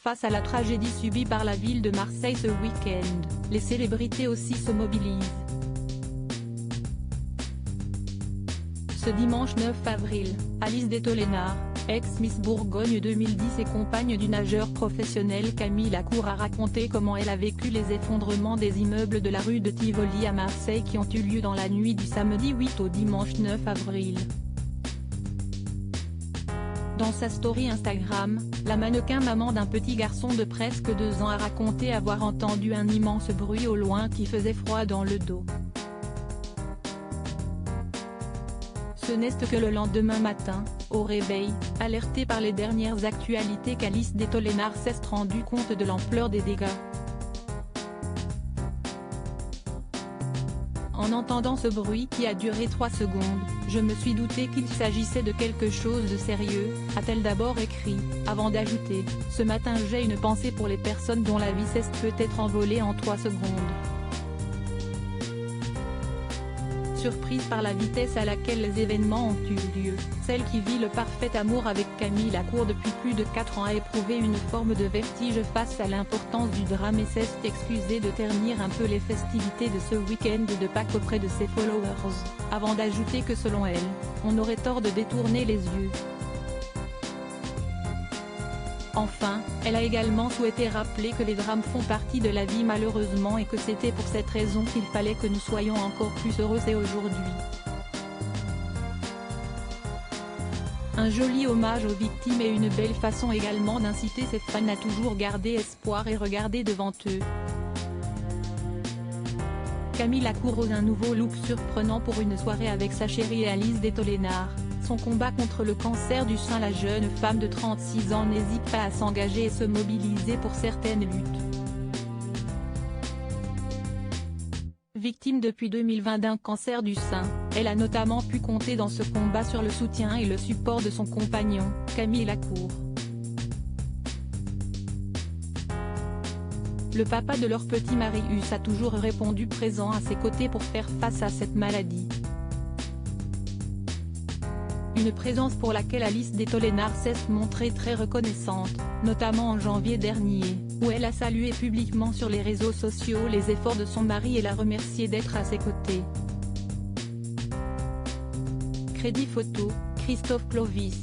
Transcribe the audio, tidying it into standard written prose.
face à la tragédie subie par la ville de Marseille ce week-end, les célébrités aussi se mobilisent. Ce dimanche 9 avril, Alice Detollénart, ex-Miss Bourgogne 2010 et compagne du nageur professionnel Camille Lacour a raconté comment elle a vécu les effondrements des immeubles de la rue de Tivoli à Marseille qui ont eu lieu dans la nuit du samedi 8 au dimanche 9 avril. Dans sa story Instagram, la mannequin maman d'un petit garçon de presque 2 ans a raconté avoir entendu un immense bruit au loin qui faisait froid dans le dos. Ce n'est que le lendemain matin, au réveil, alertée par les dernières actualités qu'Alice Detollénart s'est rendue compte de l'ampleur des dégâts. En entendant ce bruit qui a duré 3 secondes, je me suis douté qu'il s'agissait de quelque chose de sérieux, a-t-elle d'abord écrit, avant d'ajouter, ce matin j'ai une pensée pour les personnes dont la vie s'est peut-être envolée en 3 secondes. Surprise par la vitesse à laquelle les événements ont eu lieu, celle qui vit le parfait amour avec Camille Lacour depuis plus de 4 ans a éprouvé une forme de vertige face à l'importance du drame et s'est excusée de ternir un peu les festivités de ce week-end de Pâques auprès de ses followers, avant d'ajouter que selon elle, on aurait tort de détourner les yeux. Enfin, elle a également souhaité rappeler que les drames font partie de la vie malheureusement et que c'était pour cette raison qu'il fallait que nous soyons encore plus heureux et aujourd'hui. Un joli hommage aux victimes et une belle façon également d'inciter ses fans à toujours garder espoir et regarder devant eux. Camille Lacour ose un nouveau look surprenant pour une soirée avec sa chérie Alice Detollénart. Son combat contre le cancer du sein. La jeune femme de 36 ans n'hésite pas à s'engager et se mobiliser pour certaines luttes. Victime depuis 2020 d'un cancer du sein, elle a notamment pu compter dans ce combat sur le soutien et le support de son compagnon, Camille Lacour. Le papa de leur petit Marius a toujours répondu présent à ses côtés pour faire face à cette maladie. Une présence pour laquelle Alice Detollénart s'est montrée très reconnaissante, notamment en janvier dernier, où elle a salué publiquement sur les réseaux sociaux les efforts de son mari et l'a remercié d'être à ses côtés. Crédit photo, Christophe Clovis.